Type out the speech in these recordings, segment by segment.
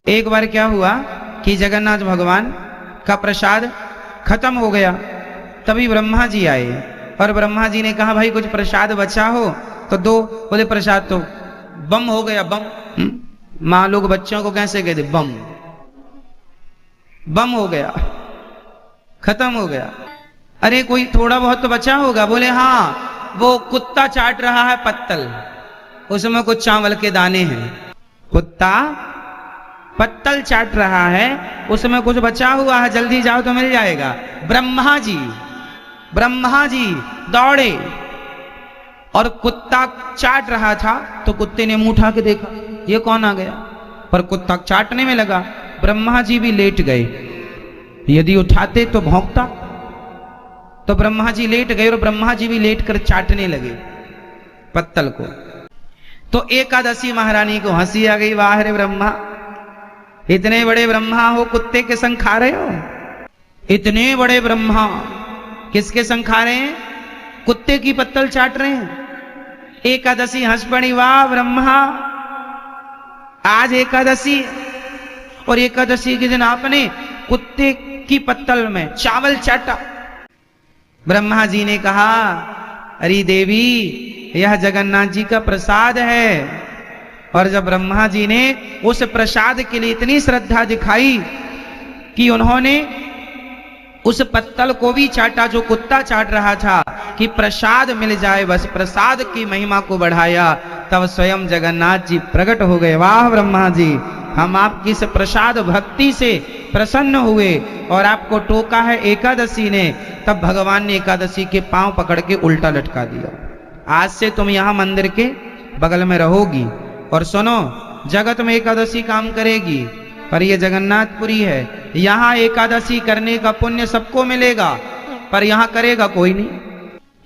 एक बार क्या हुआ कि जगन्नाथ भगवान का प्रसाद खत्म हो गया। तभी ब्रह्मा जी आए और ब्रह्मा जी ने कहा भाई कुछ प्रसाद बचा हो तो दो। बोले प्रसाद तो बम हो गया, बम। माँ लोग बच्चों को कैसे कहते, बम बम हो गया, खत्म हो गया। अरे कोई थोड़ा बहुत तो बचा होगा। बोले हाँ, वो कुत्ता चाट रहा है पत्तल, उसमें कुछ चावल के दाने हैं। कुत्ता पत्तल चाट रहा है, उसमें कुछ बचा हुआ है, जल्दी जाओ तो मिल जाएगा। ब्रह्मा जी दौड़े और कुत्ता चाट रहा था तो कुत्ते ने मुंह उठा के देखा ये कौन आ गया, पर कुत्ता चाटने में लगा। ब्रह्मा जी भी लेट गए, यदि उठाते तो भौंकता। तो ब्रह्मा जी लेट गए और ब्रह्मा जी भी लेट कर चाटने लगे पत्तल को। तो एकादशी महारानी को हंसी आ गई, वाह रे ब्रह्मा, इतने बड़े ब्रह्मा हो, कुत्ते के संग खा रहे हो। इतने बड़े ब्रह्मा किसके संग खा रहे हैं, कुत्ते की पत्तल चाट रहे हैं। एकादशी हंस पड़ी, वाह ब्रह्मा, आज एकादशी और एकादशी के दिन आपने कुत्ते की पत्तल में चावल चाटा। ब्रह्मा जी ने कहा अरे देवी, यह जगन्नाथ जी का प्रसाद है। और जब ब्रह्मा जी ने उस प्रसाद के लिए इतनी श्रद्धा दिखाई कि उन्होंने उस पत्तल को भी चाटा जो कुत्ता चाट रहा था, कि प्रसाद मिल जाए, बस प्रसाद की महिमा को बढ़ाया, तब स्वयं जगन्नाथ जी प्रकट हो गए। वाह ब्रह्मा जी, हम आपकी इस प्रसाद भक्ति से प्रसन्न हुए और आपको टोका है एकादशी ने। तब भगवान ने एकादशी के पांव पकड़ के उल्टा लटका दिया, आज से तुम यहां मंदिर के बगल में रहोगी और सुनो, जगत में एकादशी काम करेगी, पर ये जगन्नाथपुरी है, यहां एकादशी करने का पुण्य सबको मिलेगा, पर यहां करेगा कोई नहीं,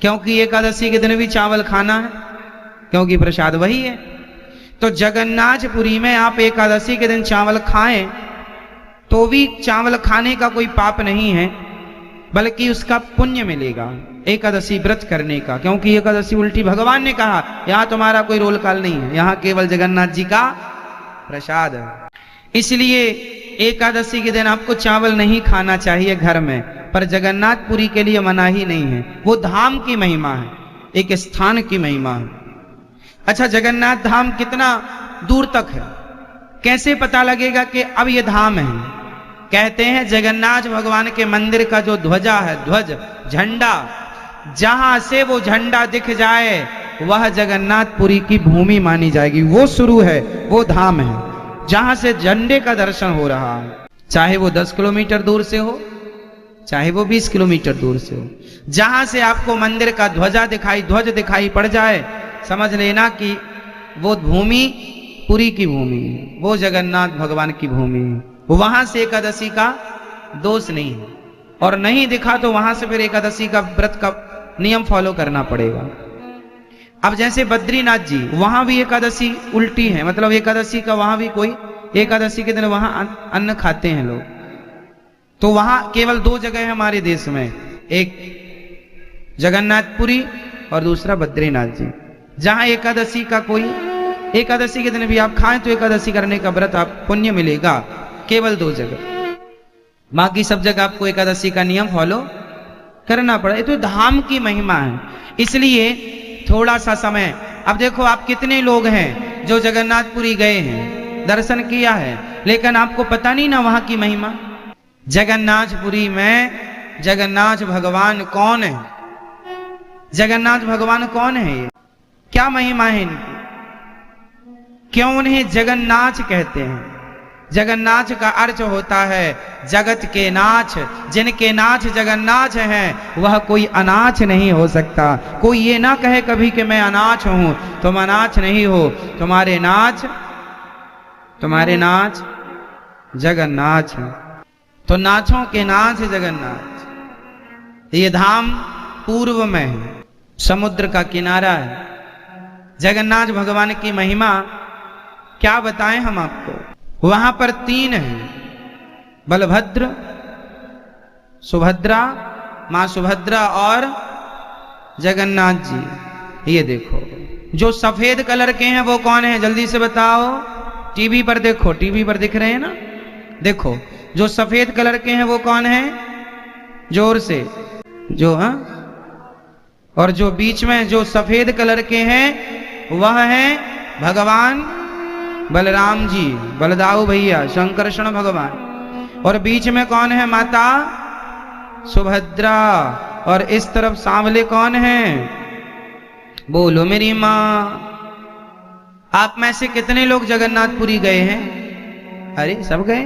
क्योंकि एकादशी के दिन भी चावल खाना है, क्योंकि प्रसाद वही है। तो जगन्नाथपुरी में आप एकादशी के दिन चावल खाएं तो भी चावल खाने का कोई पाप नहीं है, बल्कि उसका पुण्य मिलेगा एकादशी व्रत करने का, क्योंकि एकादशी उल्टी भगवान ने कहा यहां तुम्हारा कोई रोल काल नहीं है, यहां केवल जगन्नाथ जी का प्रसाद है। इसलिए एकादशी के दिन आपको चावल नहीं खाना चाहिए घर में, पर जगन्नाथपुरी के लिए मना ही नहीं है, वो धाम की महिमा है, एक स्थान की महिमा है। अच्छा, जगन्नाथ धाम कितना दूर तक है, कैसे पता लगेगा कि अब ये धाम है? कहते हैं जगन्नाथ भगवान के मंदिर का जो ध्वजा है, ध्वज झंडा, जहां से वो झंडा दिख जाए वह जगन्नाथपुरी की भूमि मानी जाएगी, वो शुरू है, वो धाम है जहां से झंडे का दर्शन हो रहा है। चाहे वो 10 किलोमीटर दूर से हो, चाहे वो 20 किलोमीटर दूर से हो, जहां से आपको मंदिर का ध्वज दिखाई पड़ जाए, समझ लेना कि वो भूमि पुरी की भूमि है, वो जगन्नाथ भगवान की भूमि है। वहां से एकादशी का दोष नहीं है, और नहीं दिखा तो वहां से फिर एकादशी का व्रत का नियम फॉलो करना पड़ेगा। अब जैसे बद्रीनाथ जी, वहां भी एकादशी उल्टी है, मतलब एकादशी का वहां भी कोई, एकादशी के दिन वहां अन्न खाते हैं लोग। तो वहां केवल 2 जगह है हमारे देश में, एक जगन्नाथपुरी और दूसरा बद्रीनाथ जी, जहां एकादशी का कोई, एकादशी के दिन भी आप खाएं तो एकादशी करने का व्रत आप पुण्य मिलेगा, केवल 2 जगह, बाकी सब जगह आपको एकादशी का नियम फॉलो करना पड़ा। ये तो धाम की महिमा है, इसलिए थोड़ा सा समय, अब देखो आप कितने लोग हैं जो जगन्नाथपुरी गए हैं, दर्शन किया है, लेकिन आपको पता नहीं ना वहां की महिमा। जगन्नाथपुरी में जगन्नाथ भगवान कौन है, जगन्नाथ भगवान कौन है, ये क्या महिमा है इनकी, क्यों उन्हें जगन्नाथ कहते हैं? जगन्नाथ का अर्थ होता है जगत के नाथ, जिनके नाथ जगन्नाथ हैं वह कोई अनाथ नहीं हो सकता। कोई ये ना कहे कभी कि मैं अनाथ हूं, तुम अनाथ नहीं हो, तुम्हारे नाथ जगन्नाथ हैं, तो नाथों के नाथ जगन्नाथ। ये धाम पूर्व में है, समुद्र का किनारा है। जगन्नाथ भगवान की महिमा क्या बताएं हम आपको, वहां पर 3 हैं, बलभद्र, सुभद्रा, मां सुभद्रा और जगन्नाथ जी। ये देखो जो सफेद कलर के हैं वो कौन है, जल्दी से बताओ, टीवी पर देखो, टीवी पर दिख रहे हैं ना, देखो जो सफेद कलर के हैं वो कौन है, जोर से, जो, हाँ, और जो बीच में जो सफेद कलर के हैं वह है भगवान बलराम जी, बलदाऊ भैया, शंकरषण भगवान। और बीच में कौन है, माता सुभद्रा। और इस तरफ सांवले कौन है, बोलो मेरी मां। आप में से कितने लोग जगन्नाथपुरी गए हैं? अरे सब गए।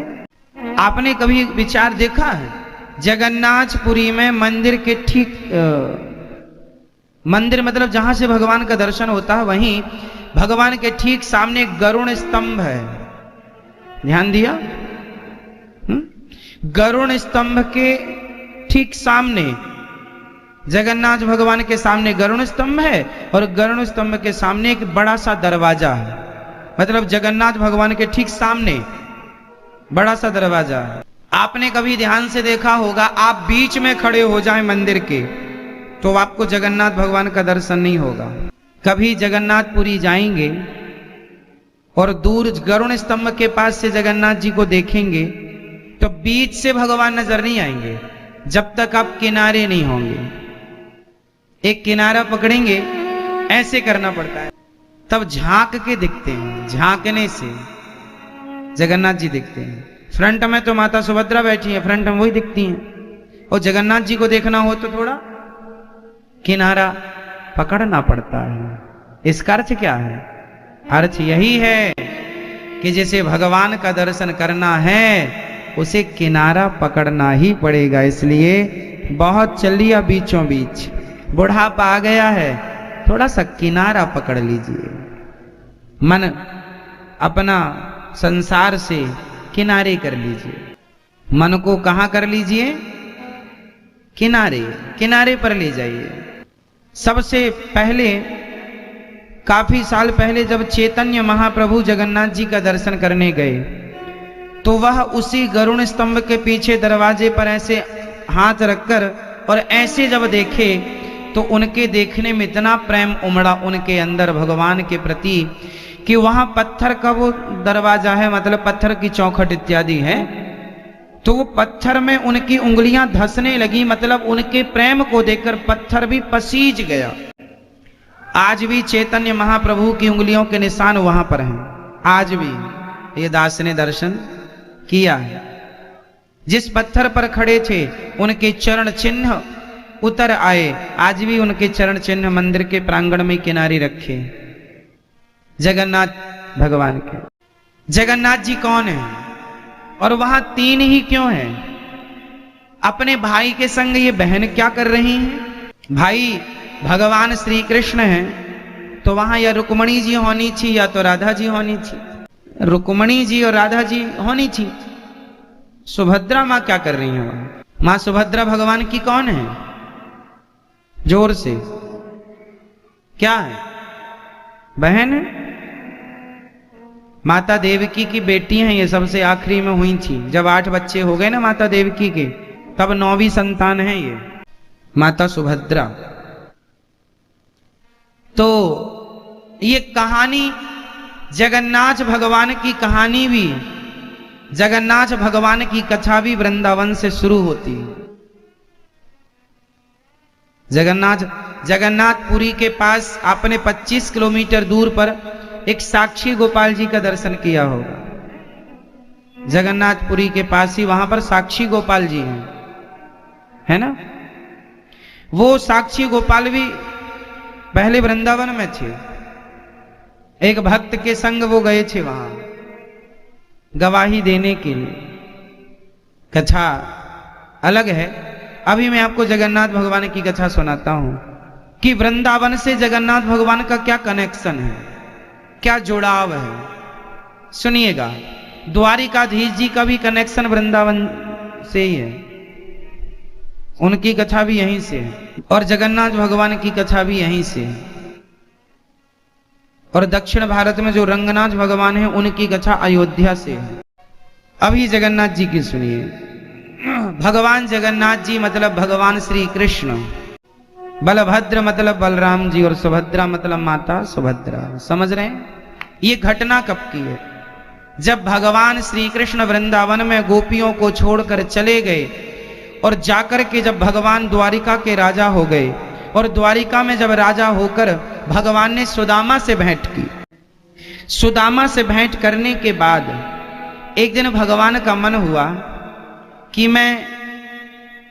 आपने कभी विचार देखा है, जगन्नाथपुरी में मंदिर के ठीक मंदिर मतलब जहां से भगवान का दर्शन होता है, वहीं भगवान के ठीक सामने गरुण स्तंभ है, ध्यान दिया? गरुण स्तंभ के ठीक सामने, जगन्नाथ भगवान के सामने गरुण स्तंभ है, और गरुण स्तंभ के सामने एक बड़ा सा दरवाजा है, मतलब जगन्नाथ भगवान के ठीक सामने बड़ा सा दरवाजा है। आपने कभी ध्यान से देखा होगा, आप बीच में खड़े हो जाएं मंदिर के तो आपको जगन्नाथ भगवान का दर्शन नहीं होगा। कभी जगन्नाथपुरी जाएंगे और दूर गरुण स्तंभ के पास से जगन्नाथ जी को देखेंगे तो बीच से भगवान नजर नहीं आएंगे जब तक आप किनारे नहीं होंगे। एक किनारा पकड़ेंगे, ऐसे करना पड़ता है, तब झांक के दिखते हैं, झांकने से जगन्नाथ जी दिखते हैं। फ्रंट में तो माता सुभद्रा बैठी है, फ्रंट में वही दिखती हैं, और जगन्नाथ जी को देखना हो तो थोड़ा किनारा पकड़ना पड़ता है। इसका अर्थ क्या है? अर्थ यही है कि जैसे भगवान का दर्शन करना है उसे किनारा पकड़ना ही पड़ेगा। इसलिए बहुत चल लिया बीचों बीच, बुढ़ापा आ गया है, थोड़ा सा किनारा पकड़ लीजिए। मन अपना संसार से किनारे कर लीजिए, मन को कहां कर लीजिए? किनारे, किनारे पर ले जाइए। सबसे पहले, काफी साल पहले जब चैतन्य महाप्रभु जगन्नाथ जी का दर्शन करने गए तो वह उसी गरुण स्तंभ के पीछे दरवाजे पर ऐसे हाथ रखकर और ऐसे जब देखे तो उनके देखने में इतना प्रेम उमड़ा उनके अंदर भगवान के प्रति कि वहां पत्थर का वो दरवाजा है, मतलब पत्थर की चौखट इत्यादि है, तो वो पत्थर में उनकी उंगलियां धंसने लगी, मतलब उनके प्रेम को देखकर पत्थर भी पसीज गया। आज भी चैतन्य महाप्रभु की उंगलियों के निशान वहां पर हैं, आज भी। ये दास ने दर्शन किया है। जिस पत्थर पर खड़े थे उनके चरण चिन्ह उतर आए, आज भी उनके चरण चिन्ह मंदिर के प्रांगण में किनारे रखे जगन्नाथ भगवान के। जगन्नाथ जी कौन है और वहां तीन ही क्यों हैं? अपने भाई के संग ये बहन क्या कर रही हैं? भाई भगवान श्री कृष्ण हैं तो वहां या रुक्मणी जी होनी थी या तो राधा जी होनी थी। रुक्मणी जी और राधा जी होनी थी। सुभद्रा मां क्या कर रही हैं वहां? मां सुभद्रा भगवान की कौन है? जोर से, क्या है? बहन है। माता देवकी की बेटी हैं, ये सबसे आखिरी में हुई थी। जब 8 बच्चे हो गए ना माता देवकी के, तब 9वीं संतान है ये माता सुभद्रा। तो ये कहानी, जगन्नाथ भगवान की कहानी भी, जगन्नाथ भगवान की कथा भी वृंदावन से शुरू होती है। जगन्नाथपुरी के पास आपने 25 किलोमीटर दूर पर एक साक्षी गोपाल जी का दर्शन किया होगा। जगन्नाथपुरी के पास ही वहां पर साक्षी गोपाल जी हैं, है ना? वो साक्षी गोपाल भी पहले वृंदावन में थे। एक भक्त के संग वो गए थे वहां गवाही देने के लिए। कथा अलग है। अभी मैं आपको जगन्नाथ भगवान की कथा सुनाता हूं कि वृंदावन से जगन्नाथ भगवान का क्या कनेक्शन है, क्या जुड़ाव है। सुनिएगा, द्वारिकाधीश जी का भी कनेक्शन वृंदावन से ही है, उनकी कथा भी यहीं से है, और जगन्नाथ भगवान की कथा भी यहीं से है। और दक्षिण भारत में जो रंगनाथ भगवान है उनकी कथा अयोध्या से है। अभी जगन्नाथ जी की सुनिए। भगवान जगन्नाथ जी मतलब भगवान श्री कृष्ण, बलभद्र मतलब बलराम जी, और सुभद्रा मतलब माता सुभद्रा। समझ रहे हैं? ये घटना कब की है? जब भगवान श्री कृष्ण वृंदावन में गोपियों को छोड़कर चले गए और जाकर के जब भगवान द्वारिका के राजा हो गए और द्वारिका में जब राजा होकर भगवान ने सुदामा से भेंट की। सुदामा से भेंट करने के बाद एक दिन भगवान का मन हुआ कि मैं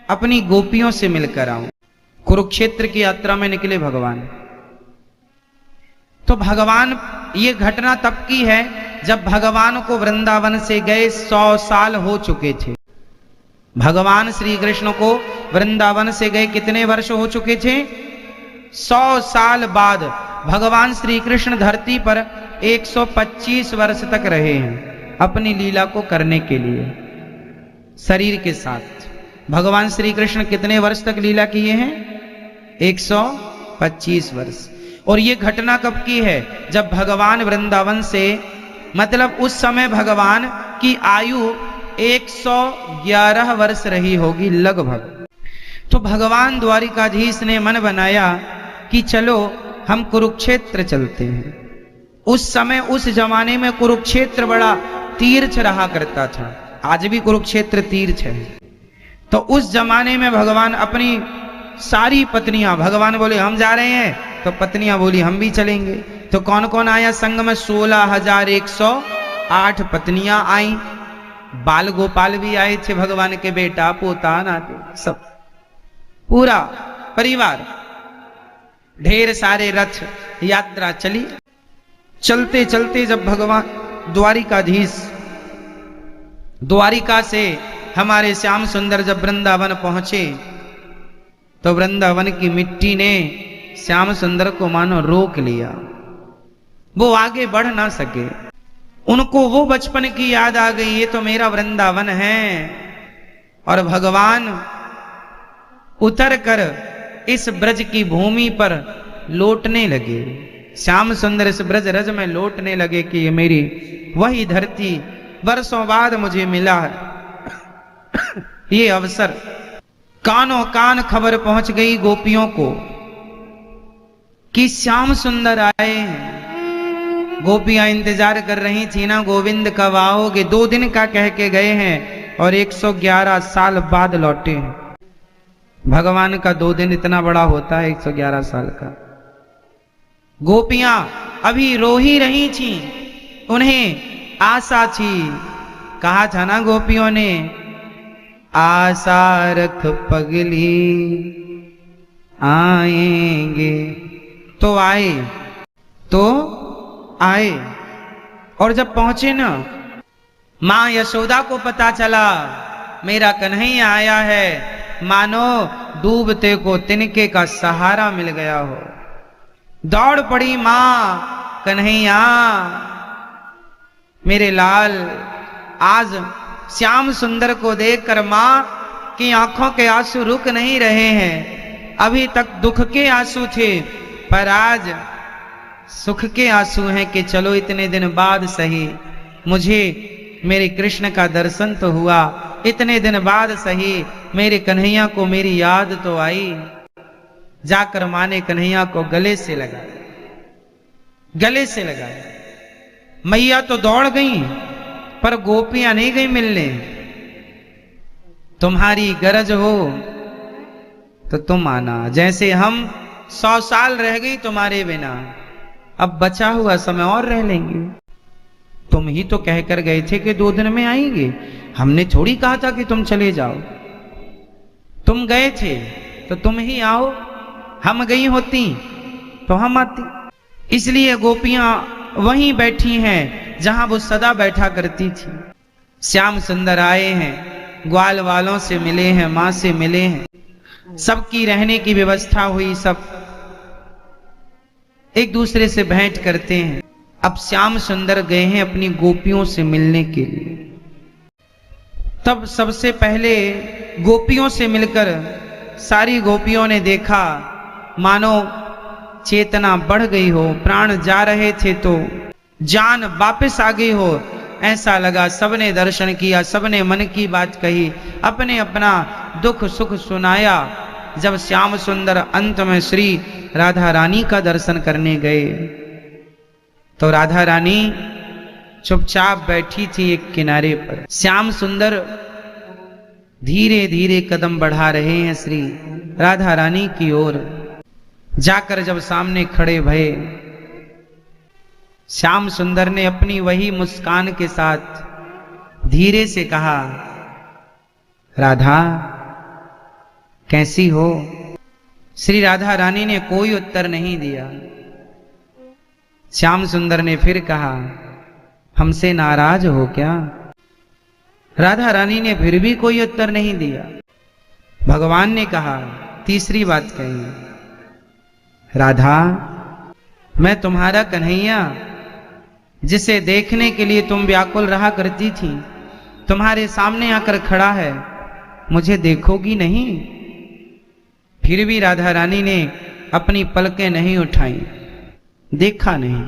अपनी गोपियों से मिलकर आऊं। कुरुक्षेत्र की यात्रा में निकले भगवान। तो भगवान, ये घटना तब की है जब भगवान को वृंदावन से गए 100 साल हो चुके थे। भगवान श्री कृष्ण को वृंदावन से गए कितने वर्ष हो चुके थे? 100 साल बाद भगवान श्री कृष्ण धरती पर 125 वर्ष तक रहे हैं अपनी लीला को करने के लिए शरीर के साथ। भगवान श्री कृष्ण कितने वर्ष तक लीला किए हैं? 125 वर्ष। और ये घटना कब की है? जब भगवान वृंदावन से, मतलब उस समय भगवान की आयु 111 वर्ष रही होगी लगभग। तो भगवान द्वारिकाधीश ने मन बनाया कि चलो हम कुरुक्षेत्र चलते हैं। उस समय, उस जमाने में कुरुक्षेत्र बड़ा तीर्थ रहा करता था। आज भी कुरुक्षेत्र तीर्थ है। तो उस जमाने में भगवान अपनी सारी पत्नियां, भगवान बोले हम जा रहे हैं, तो पत्नियां बोली हम भी चलेंगे। तो कौन कौन आया संग में? 16,108 पत्नियां आई। बाल गोपाल भी आए थे, भगवान के बेटा पोता नाते सब, पूरा परिवार। ढेर सारे रथ, यात्रा चली। चलते चलते जब भगवान द्वारिकाधीश, द्वारिका से हमारे श्याम सुंदर जब वृंदावन पहुंचे तो वृंदावन की मिट्टी ने श्याम सुंदर को मानो रोक लिया। वो आगे बढ़ ना सके। उनको वो बचपन की याद आ गई, ये तो मेरा वृंदावन है। और भगवान उतर कर इस ब्रज की भूमि पर लौटने लगे। श्याम सुंदर इस ब्रज रज में लौटने लगे कि ये मेरी वही धरती, वर्षों बाद मुझे मिला है ये अवसर। कानों कान खबर पहुंच गई गोपियों को कि श्याम सुंदर आए हैं। गोपियां इंतजार कर रही थी ना, गोविंद कब आओगे। 2 दिन का कह के गए हैं और 111 साल बाद लौटे हैं। भगवान का 2 दिन इतना बड़ा होता है 111 साल का। गोपियां अभी रो ही रही थी, उन्हें आशा थी। कहा था ना गोपियों ने, आशा रख पगली आएंगे। तो आए, तो आए। और जब पहुंचे ना, मां यशोदा को पता चला मेरा कन्हैया आया है। मानो डूबते को तिनके का सहारा मिल गया हो। दौड़ पड़ी मां, कन्हैया मेरे लाल। आज श्याम सुंदर को देखकर मां की आंखों के आंसू रुक नहीं रहे हैं। अभी तक दुख के आंसू थे, पर आज सुख के आंसू हैं कि चलो इतने दिन बाद सही मुझे मेरे कृष्ण का दर्शन तो हुआ। इतने दिन बाद सही मेरे कन्हैया को मेरी याद तो आई। जाकर मां ने कन्हैया को गले से लगाया, गले से लगाया। मैया तो दौड़ गई, पर गोपियां नहीं गई मिलने। तुम्हारी गरज हो तो तुम आना। जैसे हम 100 साल रह गई तुम्हारे बिना, अब बचा हुआ समय और रह लेंगे। तुम ही तो कहकर गए थे कि 2 दिन में आएंगे। हमने थोड़ी कहा था कि तुम चले जाओ। तुम गए थे तो तुम ही आओ। हम गई होती तो हम आती। इसलिए गोपियां वहीं बैठी हैं जहां वो सदा बैठा करती थी। श्याम सुंदर आए हैं, ग्वाल वालों से मिले हैं, मां से मिले हैं, सबकी रहने की व्यवस्था हुई। सब एक दूसरे से भेंट करते हैं। अब श्याम सुंदर गए हैं अपनी गोपियों से मिलने के लिए। तब सबसे पहले गोपियों से मिलकर सारी गोपियों ने देखा मानो चेतना बढ़ गई हो। प्राण जा रहे थे तो जान वापस आ गई हो, ऐसा लगा। सबने दर्शन किया, सबने मन की बात कही, अपने अपना दुख सुख सुनाया। जब श्याम सुंदर अंत में श्री राधा रानी का दर्शन करने गए तो राधा रानी चुपचाप बैठी थी एक किनारे पर। श्याम सुंदर धीरे धीरे कदम बढ़ा रहे हैं श्री राधा रानी की ओर। जाकर जब सामने खड़े भये, श्याम सुंदर ने अपनी वही मुस्कान के साथ धीरे से कहा, राधा कैसी हो? श्री राधा रानी ने कोई उत्तर नहीं दिया। श्याम सुंदर ने फिर कहा, हमसे नाराज हो क्या? राधा रानी ने फिर भी कोई उत्तर नहीं दिया। भगवान ने कहा, तीसरी बात कही, राधा मैं तुम्हारा कन्हैया जिसे देखने के लिए तुम व्याकुल रहा करती थी, तुम्हारे सामने आकर खड़ा है, मुझे देखोगी नहीं? फिर भी राधा रानी ने अपनी पलकें नहीं उठाई, देखा नहीं।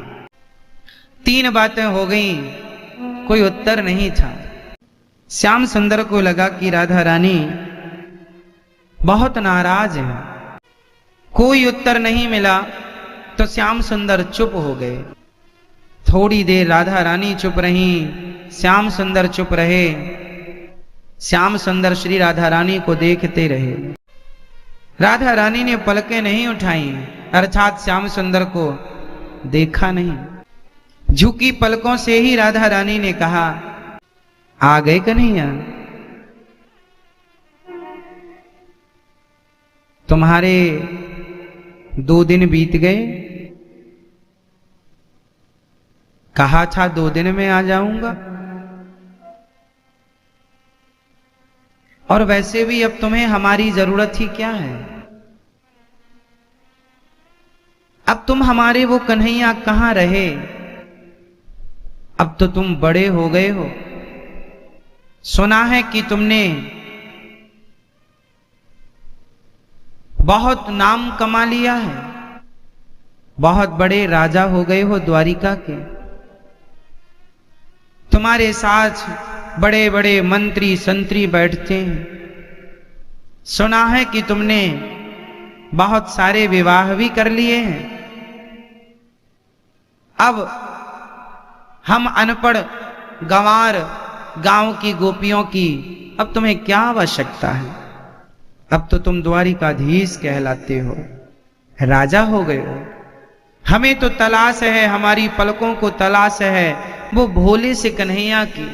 3 बातें हो गई, कोई उत्तर नहीं था। श्याम सुंदर को लगा कि राधा रानी बहुत नाराज है। कोई उत्तर नहीं मिला तो श्याम सुंदर चुप हो गए। थोड़ी देर राधा रानी चुप रही, श्याम सुंदर चुप रहे। श्याम सुंदर श्री राधा रानी को देखते रहे। राधा रानी ने पलकें नहीं उठाई, अर्थात श्याम सुंदर को देखा नहीं। झुकी पलकों से ही राधा रानी ने कहा, आ गए कन्हैया? तुम्हारे 2 दिन बीत गए, कहा था 2 दिन में आ जाऊंगा, और वैसे भी अब तुम्हें हमारी जरूरत ही क्या है? अब तुम हमारे वो कन्हैया कहां रहे? अब तो तुम बड़े हो गए हो। सुना है कि तुमने बहुत नाम कमा लिया है, बहुत बड़े राजा हो गए हो द्वारिका के। तुम्हारे साथ बड़े बड़े मंत्री संतरी बैठते हैं। सुना है कि तुमने बहुत सारे विवाह भी कर लिए हैं। अब हम अनपढ़ गंवार गांव की गोपियों की अब तुम्हें क्या आवश्यकता है? अब तो तुम द्वारिकाधीश कहलाते हो, राजा हो गए हो। हमें तो तलाश है, हमारी पलकों को तलाश है वो भोले से कन्हैया की,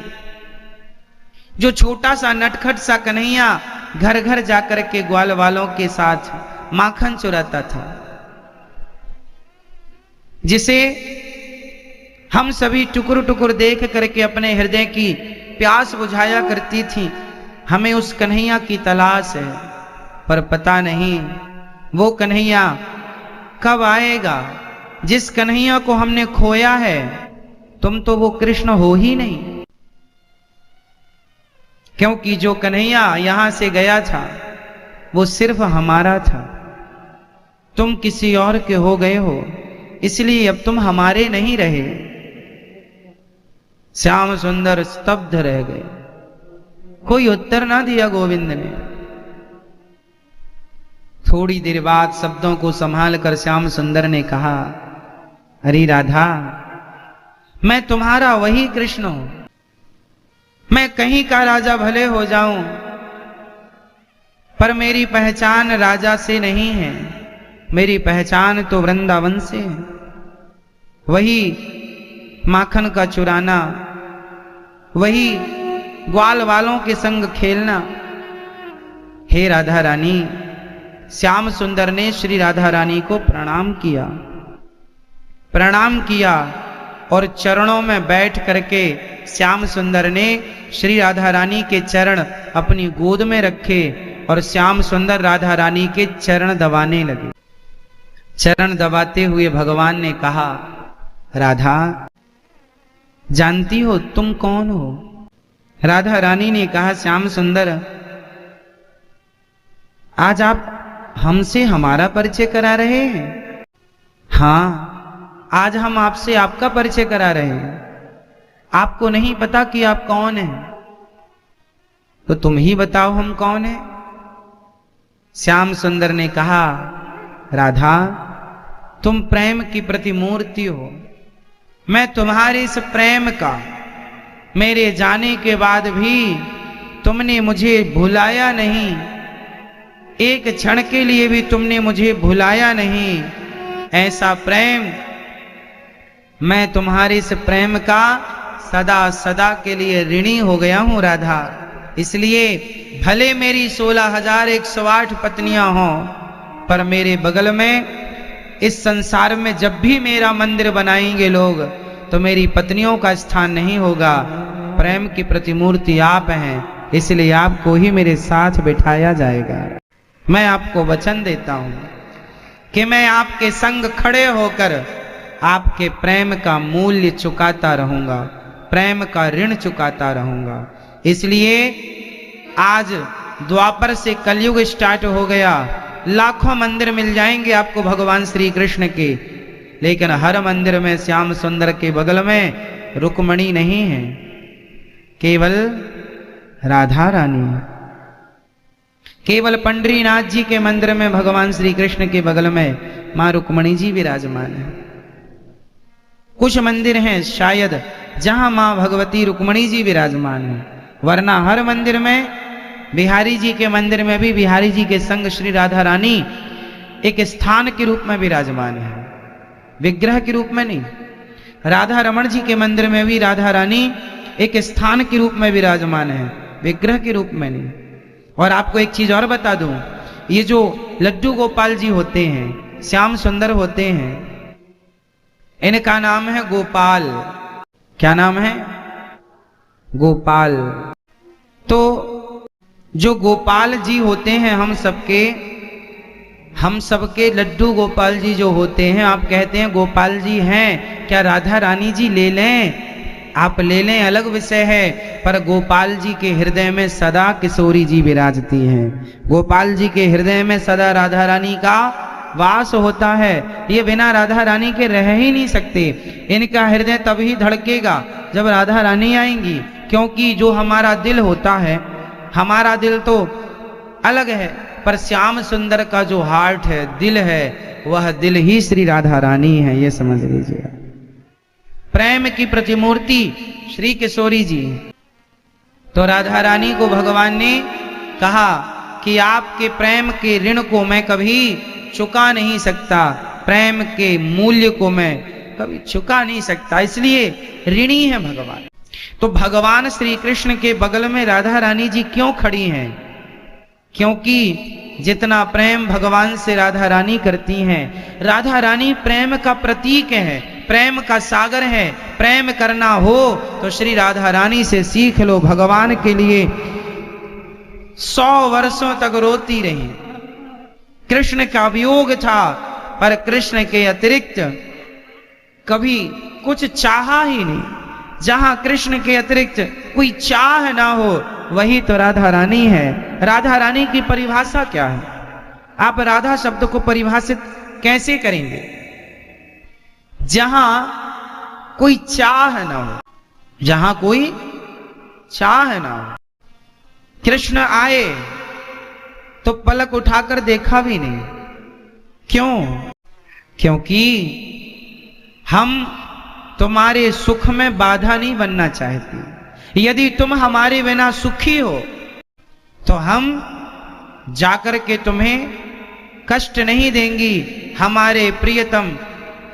जो छोटा सा नटखट सा कन्हैया घर घर जाकर के ग्वाल वालों के साथ माखन चुराता था, जिसे हम सभी टुकुर टुकुर देख करके अपने हृदय की प्यास बुझाया करती थी। हमें उस कन्हैया की तलाश है, पर पता नहीं वो कन्हैया कब आएगा। जिस कन्हैया को हमने खोया है, तुम तो वो कृष्ण हो ही नहीं, क्योंकि जो कन्हैया यहां से गया था वो सिर्फ हमारा था। तुम किसी और के हो गए हो, इसलिए अब तुम हमारे नहीं रहे। श्याम सुंदर स्तब्ध रह गए, कोई उत्तर ना दिया गोविंद ने। थोड़ी देर बाद शब्दों को संभाल कर श्याम सुंदर ने कहा, अरे राधा, मैं तुम्हारा वही कृष्ण हूं। मैं कहीं का राजा भले हो जाऊं, पर मेरी पहचान राजा से नहीं है, मेरी पहचान तो वृंदावन से है। वही माखन का चुराना, वही ग्वाल वालों के संग खेलना। हे राधा रानी, श्याम सुंदर ने श्री राधा रानी को प्रणाम किया, प्रणाम किया और चरणों में बैठ करके श्याम सुंदर ने श्री राधा रानी के चरण अपनी गोद में रखे और श्याम सुंदर राधा रानी के चरण दबाने लगे। चरण दबाते हुए भगवान ने कहा, राधा, जानती हो तुम कौन हो? राधा रानी ने कहा, श्याम सुंदर, आज आप हमसे हमारा परिचय करा रहे हैं? हां, आज हम आपसे आपका परिचय करा रहे हैं। आपको नहीं पता कि आप कौन हैं, तो तुम ही बताओ हम कौन हैं। श्याम सुंदर ने कहा, राधा, तुम प्रेम की प्रतिमूर्ति हो। मैं तुम्हारे इस प्रेम का मेरे जाने के बाद भी तुमने मुझे भुलाया नहीं, एक क्षण के लिए भी तुमने मुझे भुलाया नहीं। ऐसा प्रेम, मैं तुम्हारे इस प्रेम का सदा सदा के लिए ऋणी हो गया हूं राधा। इसलिए भले मेरी 16,108 पत्नियां हों, पर मेरे बगल में इस संसार में जब भी मेरा मंदिर बनाएंगे लोग, तो मेरी पत्नियों का स्थान नहीं होगा। प्रेम की प्रतिमूर्ति आप हैं, इसलिए आपको ही मेरे साथ बिठाया जाएगा। मैं आपको वचन देता हूं कि मैं आपके संग खड़े होकर आपके प्रेम का मूल्य चुकाता रहूंगा, प्रेम का ऋण चुकाता रहूंगा। इसलिए आज द्वापर से कलयुग स्टार्ट हो गया। लाखों मंदिर मिल जाएंगे आपको भगवान श्री कृष्ण के, लेकिन हर मंदिर में श्याम सुंदर के बगल में रुक्मणी नहीं है, केवल राधा रानी। केवल पंडरीनाथ जी के मंदिर में भगवान श्री कृष्ण के बगल में मां रुक्मणी जी विराजमान है। कुछ मंदिर हैं शायद जहां मां भगवती रुक्मणी जी विराजमान है, वरना हर मंदिर में, बिहारी जी के मंदिर में भी बिहारी जी के संग श्री राधा रानी एक स्थान के रूप में विराजमान है, विग्रह के रूप में नहीं। राधा रमण जी के मंदिर में भी राधा रानी एक स्थान के रूप में विराजमान है, विग्रह के रूप में नहीं। और आपको एक चीज और बता दूं, ये जो लड्डू गोपाल जी होते हैं, श्याम सुंदर होते हैं, इनका नाम है गोपाल। क्या नाम है? गोपाल। तो जो गोपाल जी होते हैं, हम सबके लड्डू गोपाल जी जो होते हैं, आप कहते हैं गोपाल जी हैं, क्या राधा रानी जी ले लें? आप ले लें, अलग विषय है, पर गोपाल जी के हृदय में सदा किशोरी जी विराजती हैं। गोपाल जी के हृदय में सदा राधा रानी का वास होता है। ये बिना राधा रानी के रह ही नहीं सकते। इनका हृदय तभी धड़केगा जब राधा रानी आएंगी, क्योंकि जो हमारा दिल होता है, हमारा दिल तो अलग है, पर श्याम सुंदर का जो हार्ट है, दिल है, वह दिल ही श्री राधा रानी है, ये समझ लीजिए। प्रेम की प्रतिमूर्ति श्री किशोरी जी। तो राधा रानी को भगवान ने कहा कि आपके प्रेम के ऋण को मैं कभी चुका नहीं सकता, प्रेम के मूल्य को मैं कभी चुका नहीं सकता, इसलिए ऋणी है भगवान। तो भगवान श्री कृष्ण के बगल में राधा रानी जी क्यों खड़ी हैं? क्योंकि जितना प्रेम भगवान से राधा रानी करती हैं, राधा रानी प्रेम का प्रतीक है, प्रेम का सागर है। प्रेम करना हो तो श्री राधा रानी से सीख लो। भगवान के लिए 100 वर्षों तक रोती रही। कृष्ण का वियोग था, पर कृष्ण के अतिरिक्त कभी कुछ चाहा ही नहीं। जहां कृष्ण के अतिरिक्त कोई चाह ना हो, वही तो राधा रानी है। राधा रानी की परिभाषा क्या है? आप राधा शब्द को परिभाषित कैसे करेंगे? जहां कोई चाह ना हो, जहां कोई चाह ना हो। कृष्ण आए तो पलक उठाकर देखा भी नहीं। क्यों? क्योंकि हम तुम्हारे सुख में बाधा नहीं बनना चाहती। यदि तुम हमारे बिना सुखी हो तो हम जाकर के तुम्हें कष्ट नहीं देंगी। हमारे प्रियतम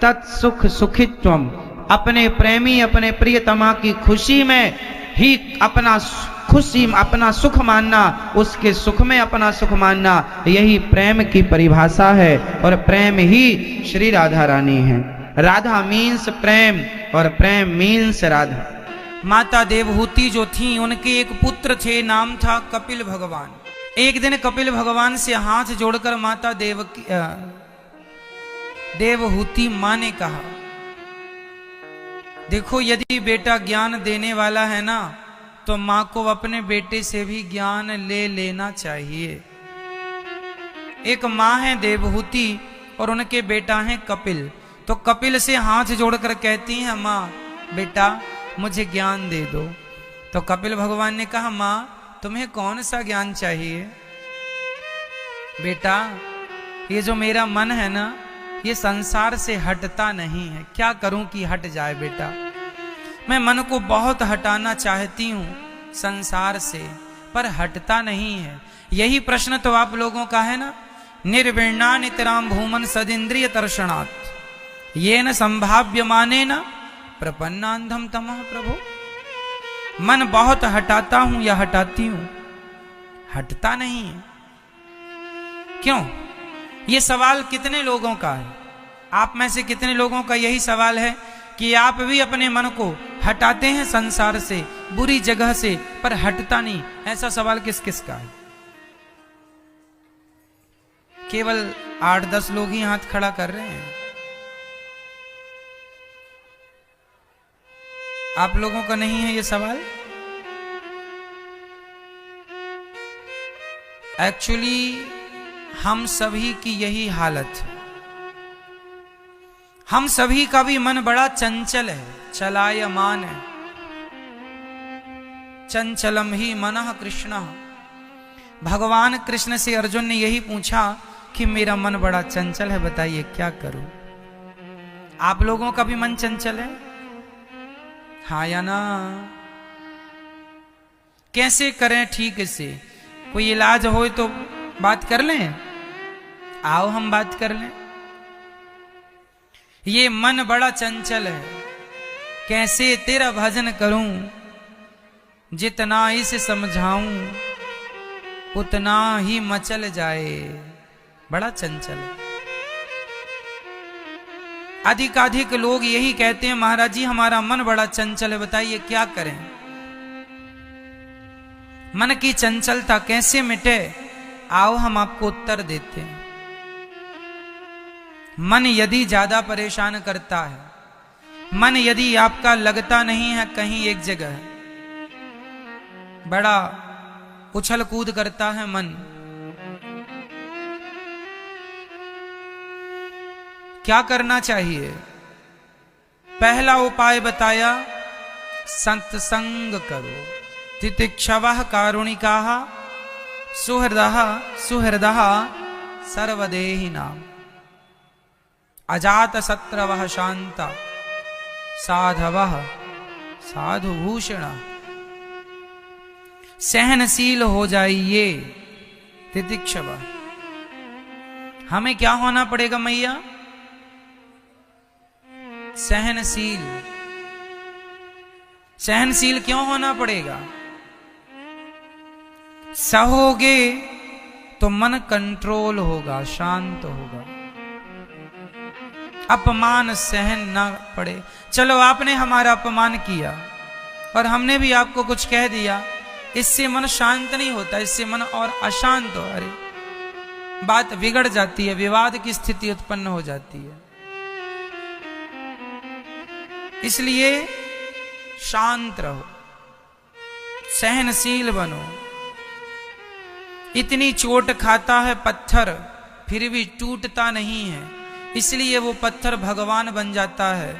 तत्सुख सुखित्वम, अपने प्रेमी अपने प्रियतमा की खुशी में ही अपना खुशी, अपना सुख मानना, उसके सुख में अपना सुख मानना, यही प्रेम की परिभाषा है। और प्रेम ही श्री राधा रानी है। राधा मीन्स प्रेम और प्रेम मीन्स राधा। माता देवहूति जो थी, उनके एक पुत्र थे, नाम था कपिल भगवान। एक दिन कपिल भगवान से हाथ जोड़कर माता देवहूति मां ने कहा, देखो यदि बेटा ज्ञान देने वाला है ना, तो मां को अपने बेटे से भी ज्ञान ले लेना चाहिए। एक मां है देवहूति और उनके बेटा है कपिल। तो कपिल से हाथ जोड़कर कहती हैं, मां बेटा मुझे ज्ञान दे दो। तो कपिल भगवान ने कहा, मां तुम्हें कौन सा ज्ञान चाहिए? बेटा ये जो मेरा मन है ना, ये संसार से हटता नहीं है, क्या करूं कि हट जाए बेटा। मैं मन को बहुत हटाना चाहती हूं संसार से, पर हटता नहीं है। यही प्रश्न तो आप लोगों का है ना। निर्विण्णा नितराम भूमन सदिंद्रिय तर्षणात् ये न संभाव्य माने न प्रपन्नांधम तमः प्रभु। मन बहुत हटाता हूं या हटाती हूं, हटता नहीं है। क्यों? ये सवाल कितने लोगों का है? आप में से कितने लोगों का यही सवाल है कि आप भी अपने मन को हटाते हैं संसार से, बुरी जगह से, पर हटता नहीं? ऐसा सवाल किस किस का है? केवल 8-10 लोग ही हाथ खड़ा कर रहे हैं। आप लोगों का नहीं है ये सवाल? एक्चुअली हम सभी की यही हालत है। हम सभी का भी मन बड़ा चंचल है, चलायमान है। चंचलम ही मनः कृष्ण। भगवान कृष्ण से अर्जुन ने यही पूछा कि मेरा मन बड़ा चंचल है, बताइए क्या करूं। आप लोगों का भी मन चंचल है, हाँ या ना? कैसे करें ठीक से? कोई इलाज हो तो बात कर लें, आओ हम बात कर लें। ये मन बड़ा चंचल है, कैसे तेरा भजन करूं, जितना इसे समझाऊं उतना ही मचल जाए। बड़ा चंचल है। अधिकाधिक लोग यही कहते हैं महाराज जी हमारा मन बड़ा चंचल है, बताइए क्या करें। मन की चंचलता कैसे मिटे, आओ हम आपको उत्तर देते हैं। मन यदि ज्यादा परेशान करता है, मन यदि आपका लगता नहीं है कहीं एक जगह, बड़ा उछल कूद करता है मन, क्या करना चाहिए? पहला उपाय बताया, सत्संग करो। तितिक्षवः कारुणिकाः सुहृदः सुहृदः सर्वदेहिनां अजात शत्रवः शांता साधवः साधुभूषण। सहनशील हो जाइए। तितिक्षव, हमें क्या होना पड़ेगा मैया? सहनशील। सहनशील क्यों होना पड़ेगा? सहोगे तो मन कंट्रोल होगा, शांत होगा, अपमान सहन ना पड़े। चलो आपने हमारा अपमान किया और हमने भी आपको कुछ कह दिया, इससे मन शांत नहीं होता, इससे मन और अशांत हो, अरे बात बिगड़ जाती है, विवाद की स्थिति उत्पन्न हो जाती है। इसलिए शांत रहो, सहनशील बनो। इतनी चोट खाता है पत्थर फिर भी टूटता नहीं है, इसलिए वो पत्थर भगवान बन जाता है।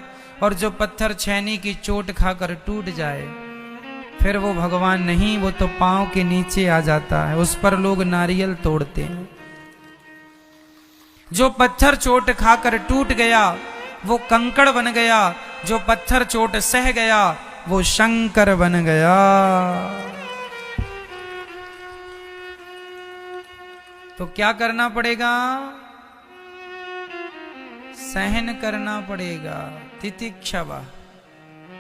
और जो पत्थर छेनी की चोट खाकर टूट जाए फिर वो भगवान नहीं, वो तो पांव के नीचे आ जाता है, उस पर लोग नारियल तोड़ते हैं। जो पत्थर चोट खाकर टूट गया वो कंकड़ बन गया, जो पत्थर चोट सह गया वो शंकर बन गया। तो क्या करना पड़ेगा? सहन करना पड़ेगा। तितिक्षवा,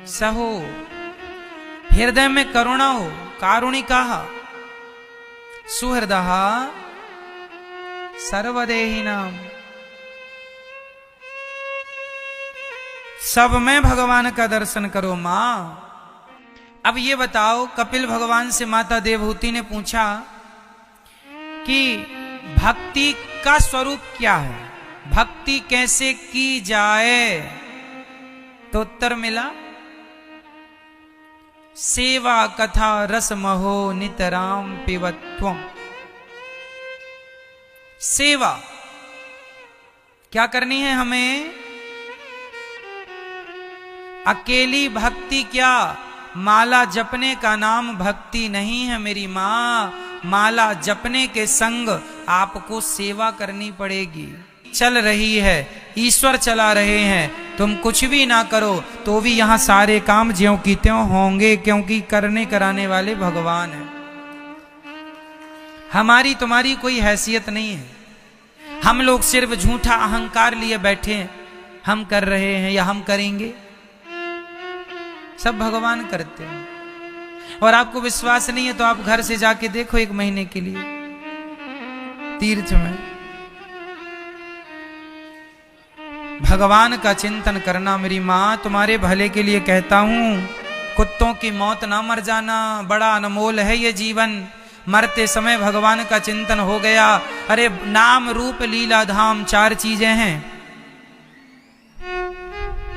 सहो, हृदय में करुणा हो, कारुणिकाः सुहृदः सर्वदेहिनां। सब में भगवान का दर्शन करो मां। अब ये बताओ, कपिल भगवान से माता देवहूति ने पूछा कि भक्ति का स्वरूप क्या है, भक्ति कैसे की जाए? तो उत्तर मिला, सेवा कथा रस महो नितराम पिबत्वम। सेवा क्या करनी है हमें? अकेली भक्ति क्या, माला जपने का नाम भक्ति नहीं है मेरी मां। माला जपने के संग आपको सेवा करनी पड़ेगी। चल रही है, ईश्वर चला रहे हैं, तुम कुछ भी ना करो तो भी यहां सारे काम ज्यों की त्यों होंगे, क्योंकि करने कराने वाले भगवान हैं। हमारी तुम्हारी कोई हैसियत नहीं है। हम लोग सिर्फ झूठा अहंकार लिए बैठे हैं, हम कर रहे हैं या हम करेंगे, सब भगवान करते हैं। और आपको विश्वास नहीं है तो आप घर से जाके देखो 1 महीने के लिए तीर्थ में। भगवान का चिंतन करना मेरी मां, तुम्हारे भले के लिए कहता हूं। कुत्तों की मौत ना मर जाना, बड़ा अनमोल है ये जीवन। मरते समय भगवान का चिंतन हो गया। अरे नाम रूप लीला धाम 4 चीजें हैं।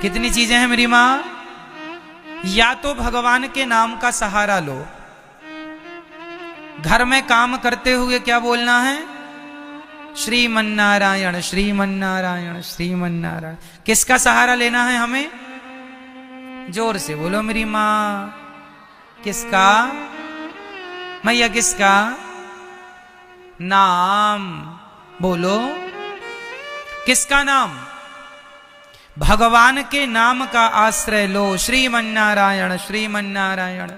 कितनी चीजें हैं मेरी मां? या तो भगवान के नाम का सहारा लो। घर में काम करते हुए क्या बोलना है? श्रीमन्नारायण श्रीमन्नारायण श्रीमन्नारायण। किसका सहारा लेना है हमें? जोर से बोलो मेरी मां। किसका? मैया किसका? नाम बोलो। किसका नाम? भगवान के नाम का आश्रय लो। श्रीमन्नारायण श्रीमन्नारायण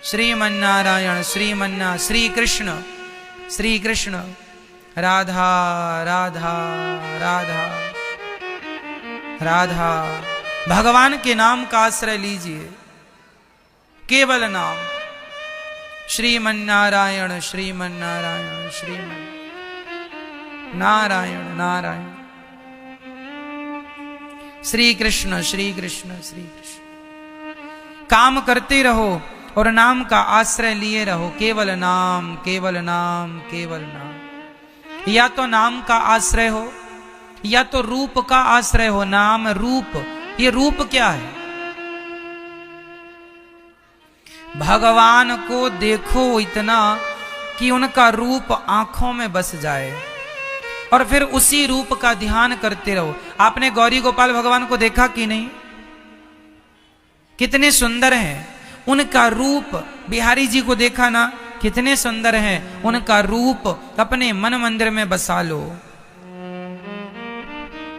श्रीमन्नारायण श्रीमन्ना। श्री कृष्ण राधा राधा राधा राधा। भगवान के नाम का आश्रय लीजिए, केवल नाम। श्रीमन्नारायण श्रीमन्नारायण श्रीमन नारायण नारायण। श्री कृष्ण श्री कृष्ण श्री कृष्ण। काम करते रहो और नाम का आश्रय लिए रहो। केवल नाम केवल नाम केवल नाम। या तो नाम का आश्रय हो या तो रूप का आश्रय हो। नाम रूप, ये रूप क्या है? भगवान को देखो इतना कि उनका रूप आंखों में बस जाए और फिर उसी रूप का ध्यान करते रहो। आपने गौरी गोपाल भगवान को देखा कि नहीं? कितने सुंदर हैं। उनका रूप, बिहारी जी को देखा ना, कितने सुंदर हैं। उनका रूप अपने मन मंदिर में बसा लो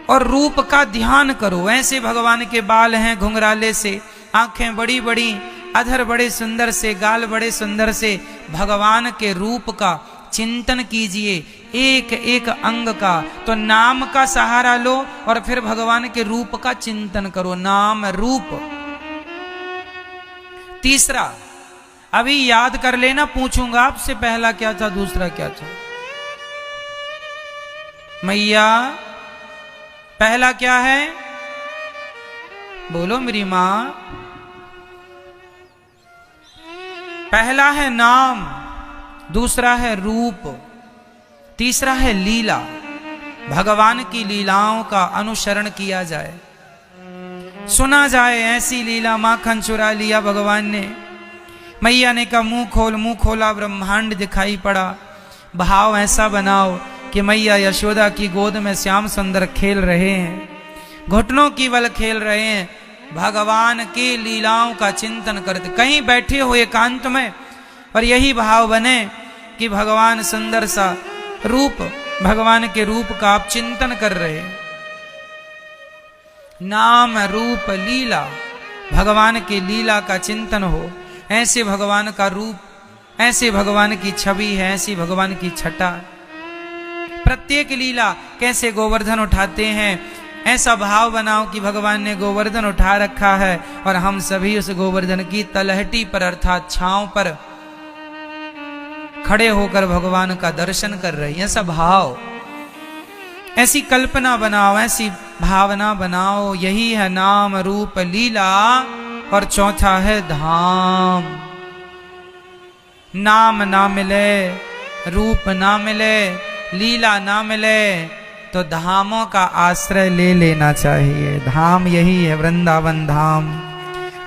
और रूप का ध्यान करो। ऐसे भगवान के बाल हैं घुंघराले से, आंखें बड़ी बड़ी, अधर बड़े सुंदर से, गाल बड़े सुंदर से। भगवान के रूप का चिंतन कीजिए, एक एक अंग का। तो नाम का सहारा लो और फिर भगवान के रूप का चिंतन करो। नाम रूप। तीसरा, अभी याद कर लेना, पूछूंगा आपसे, पहला क्या था, दूसरा क्या था? मैया पहला क्या है? बोलो मेरी मां। पहला है नाम, दूसरा है रूप, तीसरा है लीला। भगवान की लीलाओं का अनुसरण किया जाए, सुना जाए। ऐसी लीला माखन चुरा लिया भगवान ने। मैया ने कहा मुंह खोला, ब्रह्मांड दिखाई पड़ा। भाव ऐसा बनाओ कि मैया यशोदा की गोद में श्याम सुंदर खेल रहे हैं, घुटनों की बल खेल रहे हैं, भगवान की लीलाओं का चिंतन करते। कहीं बैठे हो एकांत में और यही भाव बने कि भगवान सुंदर सा रूप, भगवान के रूप का आप चिंतन कर रहे हैं। नाम रूप लीला, भगवान की लीला का चिंतन हो। ऐसे भगवान का रूप, ऐसे भगवान की छवि है, ऐसी भगवान की छटा। प्रत्येक लीला कैसे गोवर्धन उठाते हैं, ऐसा भाव बनाओ कि भगवान ने गोवर्धन उठा रखा है और हम सभी उस गोवर्धन की तलहटी पर अर्थात छांव पर खड़े होकर भगवान का दर्शन कर रहे हैं। ऐसा भाव, ऐसी कल्पना बनाओ, ऐसी भावना बनाओ। यही है नाम रूप लीला। और चौथा है धाम। नाम ना मिले, रूप ना मिले, लीला ना मिले तो धामों का आश्रय ले लेना चाहिए। धाम यही है, वृंदावन धाम,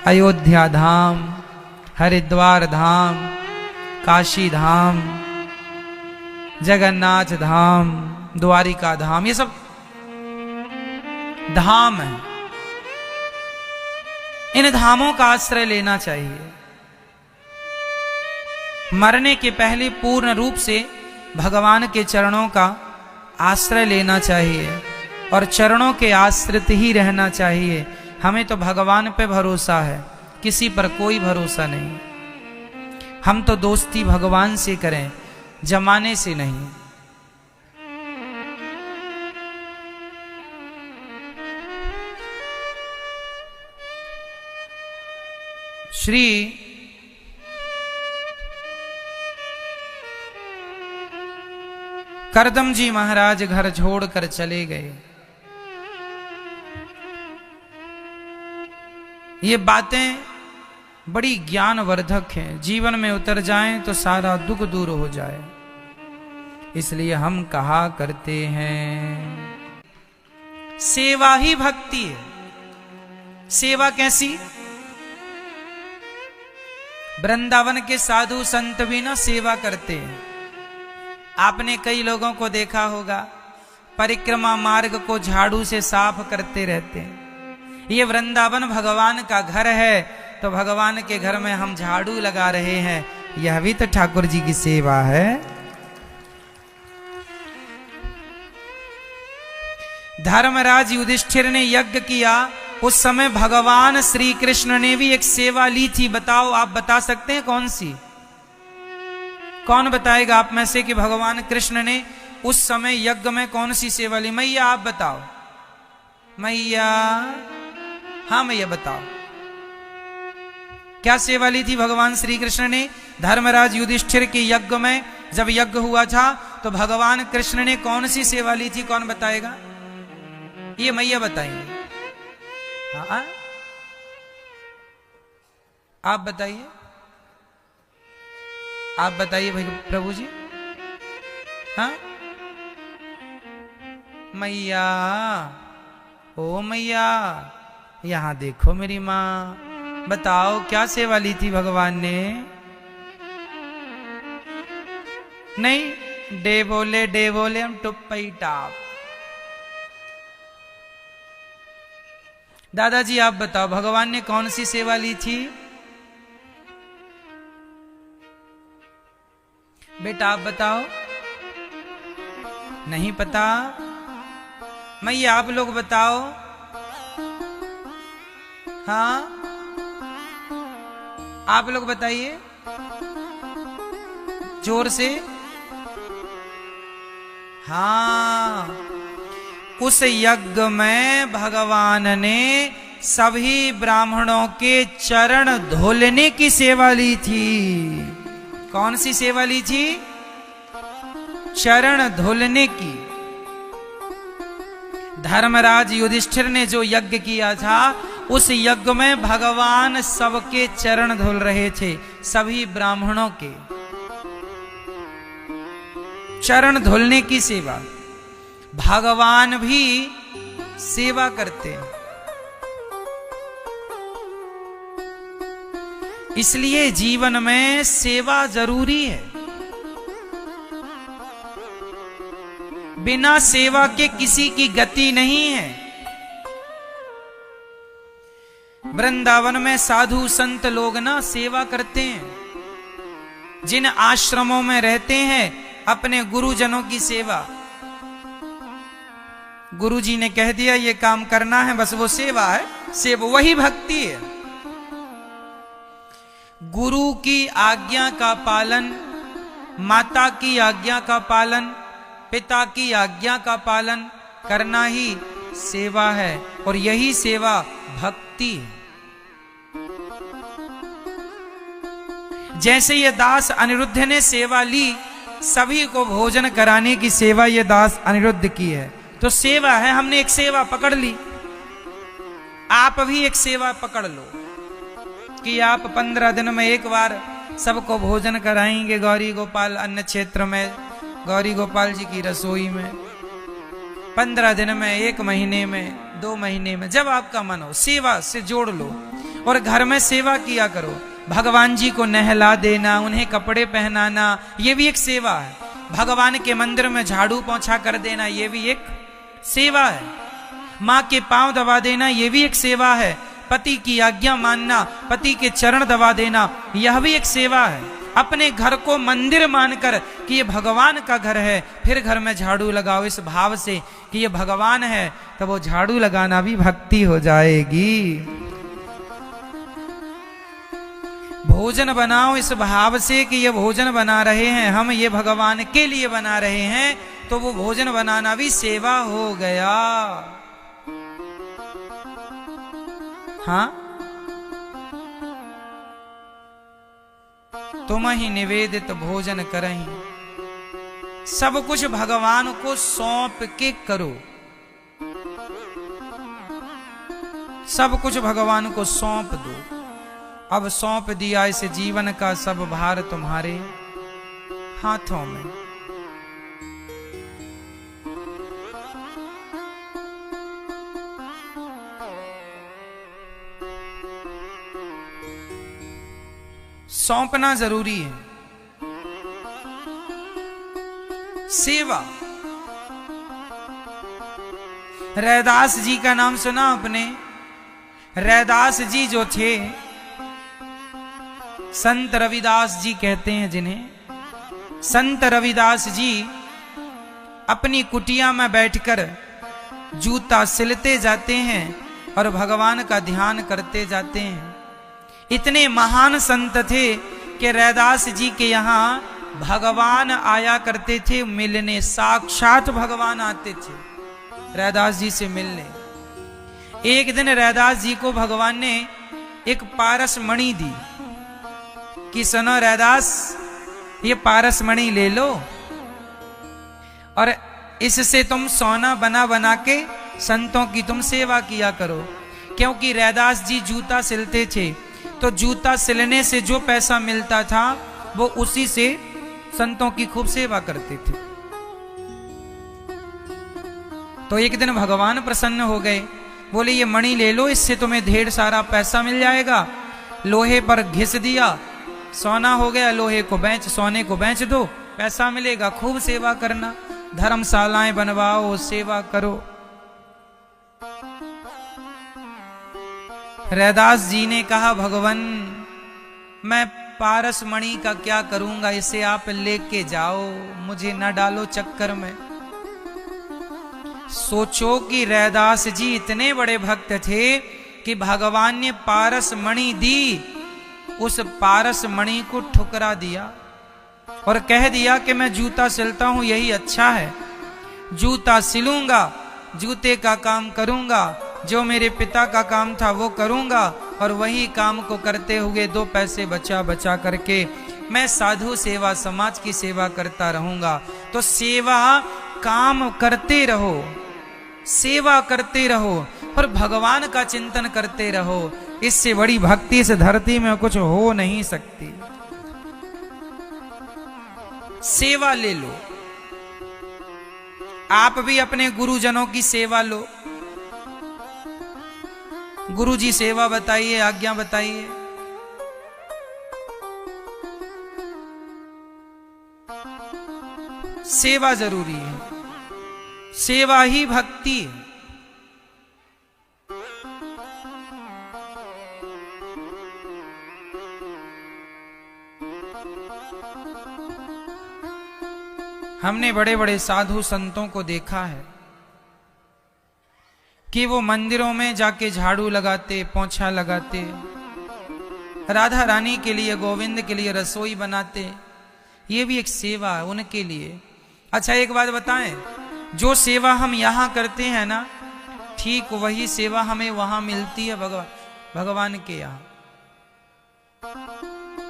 अयोध्या धाम, हरिद्वार धाम, काशी धाम, जगन्नाथ धाम, द्वारिका धाम, ये सब धाम है। इन धामों का आश्रय लेना चाहिए। मरने के पहले पूर्ण रूप से भगवान के चरणों का आश्रय लेना चाहिए और चरणों के आश्रित ही रहना चाहिए। हमें तो भगवान पे भरोसा है, किसी पर कोई भरोसा नहीं। हम तो दोस्ती भगवान से करें, जमाने से नहीं। श्री करदम जी महाराज घर छोड़कर चले गए। ये बातें बड़ी ज्ञानवर्धक हैं, जीवन में उतर जाएं तो सारा दुख दूर हो जाए। इसलिए हम कहा करते हैं सेवा ही भक्ति है। सेवा कैसी? वृंदावन के साधु संत भी ना सेवा करते हैं। आपने कई लोगों को देखा होगा, परिक्रमा मार्ग को झाड़ू से साफ करते रहते हैं। ये वृंदावन भगवान का घर है, तो भगवान के घर में हम झाड़ू लगा रहे हैं, यह भी तो ठाकुर जी की सेवा है। धर्मराज युधिष्ठिर ने यज्ञ किया, उस समय भगवान श्री कृष्ण ने भी एक सेवा ली थी। बताओ, आप बता सकते हैं कौन सी? कौन बताएगा आप में से कि भगवान कृष्ण ने उस समय यज्ञ में कौन सी सेवा ली? मैया आप बताओ। मैया, हाँ मैया बताओ, क्या सेवा ली थी भगवान श्री कृष्ण ने धर्मराज युधिष्ठिर के यज्ञ में? जब यज्ञ हुआ था तो भगवान कृष्ण ने कौन सी सेवा ली थी? कौन बताएगा? ये मैया बताएंगे। हाँ, आप बताइए, आप बताइए भाई प्रभु जी। हाँ मैया, ओ मैया, यहां देखो मेरी माँ, बताओ क्या सेवा ली थी भगवान ने? नहीं, डे बोले हम टुप्पई टाप। दादाजी आप बताओ, भगवान ने कौन सी सेवा ली थी? बेटा आप बताओ। नहीं पता? मैया आप लोग बताओ। हाँ, आप लोग बताइए जोर से। हाँ, उस यज्ञ में भगवान ने सभी ब्राह्मणों के चरण धोलने की सेवा ली थी। कौन सी सेवा ली थी? चरण धोलने की। धर्मराज युधिष्ठिर ने जो यज्ञ किया था, उस यज्ञ में भगवान सबके चरण धुल रहे थे, सभी ब्राह्मणों के चरण धुलने की सेवा। भगवान भी सेवा करते हैं, इसलिए जीवन में सेवा जरूरी है। बिना सेवा के किसी की गति नहीं है। वृंदावन में साधु संत लोग ना सेवा करते हैं। जिन आश्रमों में रहते हैं, अपने गुरुजनों की सेवा। गुरुजी ने कह दिया ये काम करना है, बस वो सेवा है। सेवा वही भक्ति है। गुरु की आज्ञा का पालन, माता की आज्ञा का पालन, पिता की आज्ञा का पालन करना ही सेवा है, और यही सेवा भक्ति है। जैसे ये दास अनिरुद्ध ने सेवा ली, सभी को भोजन कराने की सेवा ये दास अनिरुद्ध की है, तो सेवा है। हमने एक सेवा पकड़ ली, आप भी एक सेवा पकड़ लो कि आप 15 दिन में एक बार सबको भोजन कराएंगे गौरी गोपाल अन्न क्षेत्र में, गौरी गोपाल जी की रसोई में। 15 दिन में, 1 महीने में, 2 महीने में, जब आपका मन हो, सेवा से जोड़ लो। और घर में सेवा किया करो। भगवान जी को नहला देना, उन्हें कपड़े पहनाना, ये भी एक सेवा है। भगवान के मंदिर में झाड़ू पोंछा कर देना, ये भी एक सेवा है। माँ के पांव दबा देना, ये भी एक सेवा है। पति की आज्ञा मानना, पति के चरण दबा देना, यह भी एक सेवा है। अपने घर को मंदिर मानकर कि ये भगवान का घर है, फिर घर में झाड़ू लगाओ इस भाव से कि ये भगवान है, तो वो झाड़ू लगाना भी भक्ति हो जाएगी। भोजन बनाओ इस भाव से कि ये भोजन बना रहे हैं हम, ये भगवान के लिए बना रहे हैं, तो वो भोजन बनाना भी सेवा हो गया। हाँ, तुम ही निवेदित भोजन करहीं, सब कुछ भगवान को सौंप के करो, सब कुछ भगवान को सौंप दो। अब सौंप दिया इस जीवन का सब भार तुम्हारे हाथों में। सौंपना जरूरी है। सेवा, रैदास जी का नाम सुना आपने? रैदास जी जो थे, संत रविदास जी कहते हैं जिन्हें, संत रविदास जी अपनी कुटिया में बैठकर जूता सिलते जाते हैं और भगवान का ध्यान करते जाते हैं। इतने महान संत थे कि रैदास जी के यहाँ भगवान आया करते थे मिलने, साक्षात भगवान आते थे रैदास जी से मिलने। एक दिन रैदास जी को भगवान ने एक पारस मणि दी कि सुनो रैदास, ये पारस मणि ले लो और इससे तुम सोना बना बना के संतों की तुम सेवा किया करो। क्योंकि रैदास जी जूता सिलते थे, तो जूता सिलने से जो पैसा मिलता था वो उसी से संतों की खूब सेवा करते थे। तो एक दिन भगवान प्रसन्न हो गए, बोले ये मणि ले लो, इससे तुम्हें ढेर सारा पैसा मिल जाएगा। लोहे पर घिस दिया, सोना हो गया, लोहे को बेच, सोने को बेच दो, पैसा मिलेगा, खूब सेवा करना, धर्मशालाएं बनवाओ, सेवा करो। रैदास जी ने कहा भगवान मैं पारस मणि का क्या करूंगा, इसे आप लेके जाओ, मुझे न डालो चक्कर में। सोचो कि रैदास जी इतने बड़े भक्त थे कि भगवान ने पारस मणि दी, उस पारस मणि को ठुकरा दिया और कह दिया कि मैं जूता सिलता हूं यही अच्छा है, जूता सिलूंगा, जूते का काम करूंगा, जो मेरे पिता का काम था वो करूंगा और वही काम को करते हुए 2 पैसे बचा बचा करके मैं साधु सेवा, समाज की सेवा करता रहूंगा। तो सेवा काम करते रहो, सेवा करते रहो और भगवान का चिंतन करते रहो। इससे बड़ी भक्ति इस धरती में कुछ हो नहीं सकती। सेवा ले लो, आप भी अपने गुरुजनों की सेवा लो। गुरुजी सेवा बताइए, आज्ञा बताइए। सेवा जरूरी है, सेवा ही भक्ति है। हमने बड़े बड़े साधु संतों को देखा है कि वो मंदिरों में जाके झाड़ू लगाते, पोंछा लगाते, राधा रानी के लिए, गोविंद के लिए रसोई बनाते। ये भी एक सेवा है उनके लिए। अच्छा एक बात बताएं, जो सेवा हम यहाँ करते हैं ना, ठीक वही सेवा हमें वहां मिलती है भगवान के यहाँ।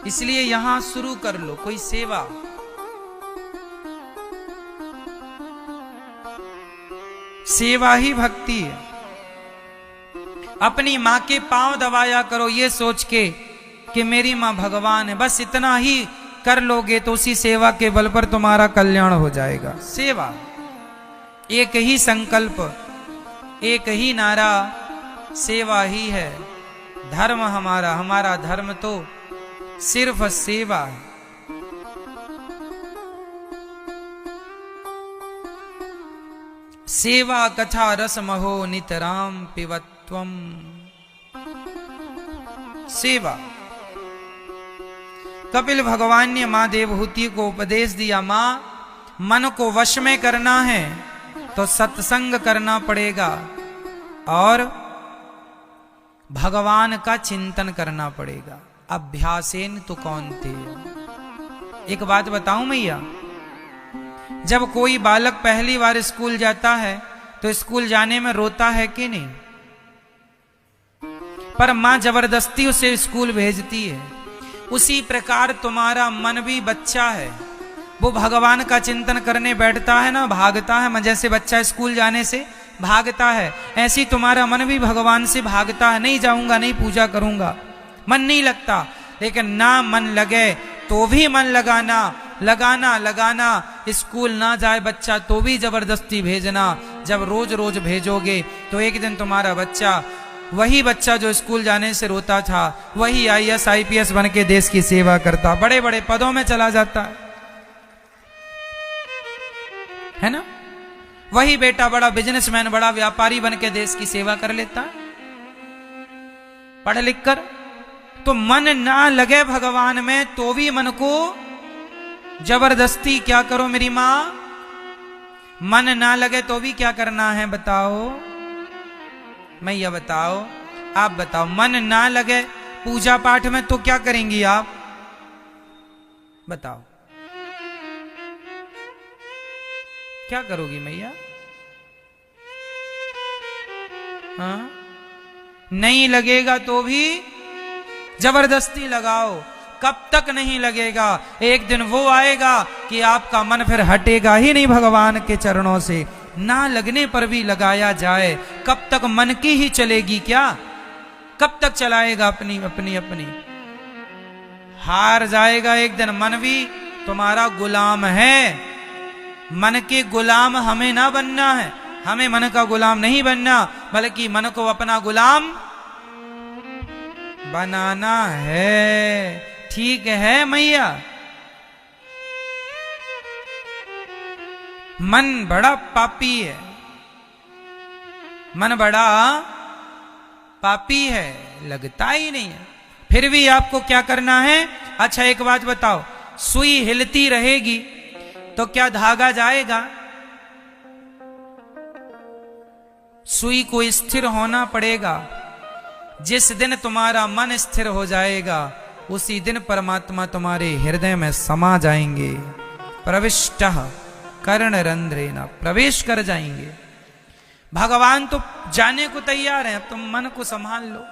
इसलिए यहां शुरू कर लो कोई सेवा। सेवा ही भक्ति है। अपनी माँ के पांव दबाया करो ये सोच के कि मेरी माँ भगवान है, बस इतना ही कर लोगे तो उसी सेवा के बल पर तुम्हारा कल्याण हो जाएगा। सेवा, एक ही संकल्प, एक ही नारा, सेवा ही है धर्म हमारा। हमारा धर्म तो सिर्फ सेवा है। सेवा कथा रस महो नितराम पिबत्वम। सेवा कपिल भगवान ने मां देवहूति को उपदेश दिया, मां मन को वश में करना है तो सत्संग करना पड़ेगा और भगवान का चिंतन करना पड़ेगा। अभ्यासेन तो कौन्ते। एक बात बताऊं मैया, जब कोई बालक पहली बार स्कूल जाता है तो स्कूल जाने में रोता है कि नहीं? पर मां जबरदस्ती उसे स्कूल भेजती है। उसी प्रकार तुम्हारा मन भी बच्चा है, वो भगवान का चिंतन करने बैठता है ना, भागता है। जैसे बच्चा स्कूल जाने से भागता है, ऐसे ही तुम्हारा मन भी भगवान से भागता है। नहीं जाऊंगा, नहीं पूजा करूंगा, मन नहीं लगता। लेकिन ना मन लगे तो भी मन लगाना। स्कूल ना जाए बच्चा तो भी जबरदस्ती भेजना। जब रोज रोज भेजोगे तो एक दिन तुम्हारा बच्चा, वही बच्चा जो स्कूल जाने से रोता था, वही IAS IPS बन के देश की सेवा करता, बड़े बड़े पदों में चला जाता है ना। वही बेटा बड़ा बिजनेसमैन, बड़ा व्यापारी बन के देश की सेवा कर लेता है पढ़ लिख कर। तो मन ना लगे भगवान में तो भी मन को जबरदस्ती क्या करो मेरी मां? मन ना लगे तो भी क्या करना है बताओ मैया, बताओ, आप बताओ। मन ना लगे पूजा पाठ में तो क्या करेंगी आप? बताओ क्या करोगी मैया? हाँ, नहीं लगेगा तो भी जबरदस्ती लगाओ। कब तक नहीं लगेगा? एक दिन वो आएगा कि आपका मन फिर हटेगा ही नहीं भगवान के चरणों से। ना लगने पर भी लगाया जाए, कब तक मन की ही चलेगी क्या? कब तक चलाएगा अपनी अपनी अपनी? हार जाएगा एक दिन। मन भी तुम्हारा गुलाम है। मन के गुलाम हमें ना बनना है, हमें मन का गुलाम नहीं बनना, बल्कि मन को अपना गुलाम बनाना है। ठीक है मैया? मन बड़ा पापी है, मन बड़ा पापी है, लगता ही नहीं है। फिर भी आपको क्या करना है? अच्छा एक बात बताओ, सुई हिलती रहेगी तो क्या धागा जाएगा? सुई को स्थिर होना पड़ेगा। जिस दिन तुम्हारा मन स्थिर हो जाएगा उसी दिन परमात्मा तुम्हारे हृदय में समा जाएंगे। प्रविष्टः कर्णरंध्रेण, प्रवेश कर जाएंगे। भगवान तो जाने को तैयार है, तुम मन को संभाल लो।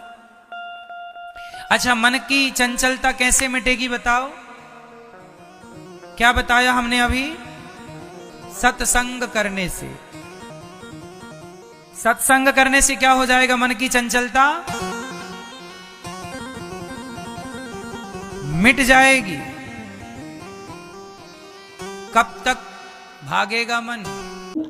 अच्छा, मन की चंचलता कैसे मिटेगी बताओ? क्या बताया हमने अभी? सत्संग करने से। सत्संग करने से क्या हो जाएगा? मन की चंचलता मिट जाएगी। कब तक भागेगा मन?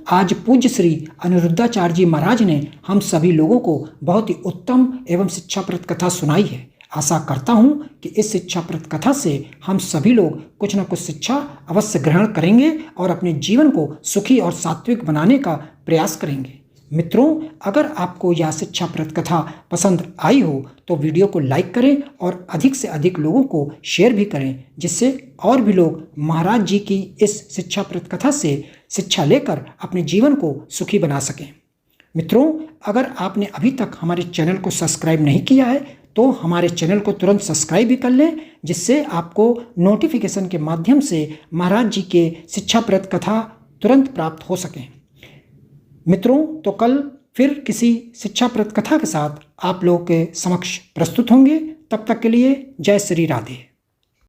आज पूज्य श्री अनिरुद्धाचार्य जी महाराज ने हम सभी लोगों को बहुत ही उत्तम एवं शिक्षाप्रद कथा सुनाई है। आशा करता हूं कि इस शिक्षाप्रद कथा से हम सभी लोग कुछ न कुछ शिक्षा अवश्य ग्रहण करेंगे और अपने जीवन को सुखी और सात्विक बनाने का प्रयास करेंगे। मित्रों, अगर आपको यह शिक्षाप्रद कथा पसंद आई हो तो वीडियो को लाइक करें और अधिक से अधिक लोगों को शेयर भी करें, जिससे और भी लोग महाराज जी की इस शिक्षाप्रद कथा से शिक्षा लेकर अपने जीवन को सुखी बना सकें। मित्रों, अगर आपने अभी तक हमारे चैनल को सब्सक्राइब नहीं किया है तो हमारे चैनल को तुरंत सब्सक्राइब भी कर लें, जिससे आपको नोटिफिकेशन के माध्यम से महाराज जी के शिक्षाप्रद कथा तुरंत प्राप्त हो सकें। मित्रों, तो कल फिर किसी शिक्षाप्रद कथा के साथ आप लोगों के समक्ष प्रस्तुत होंगे। तब तक के लिए जय श्री राधे।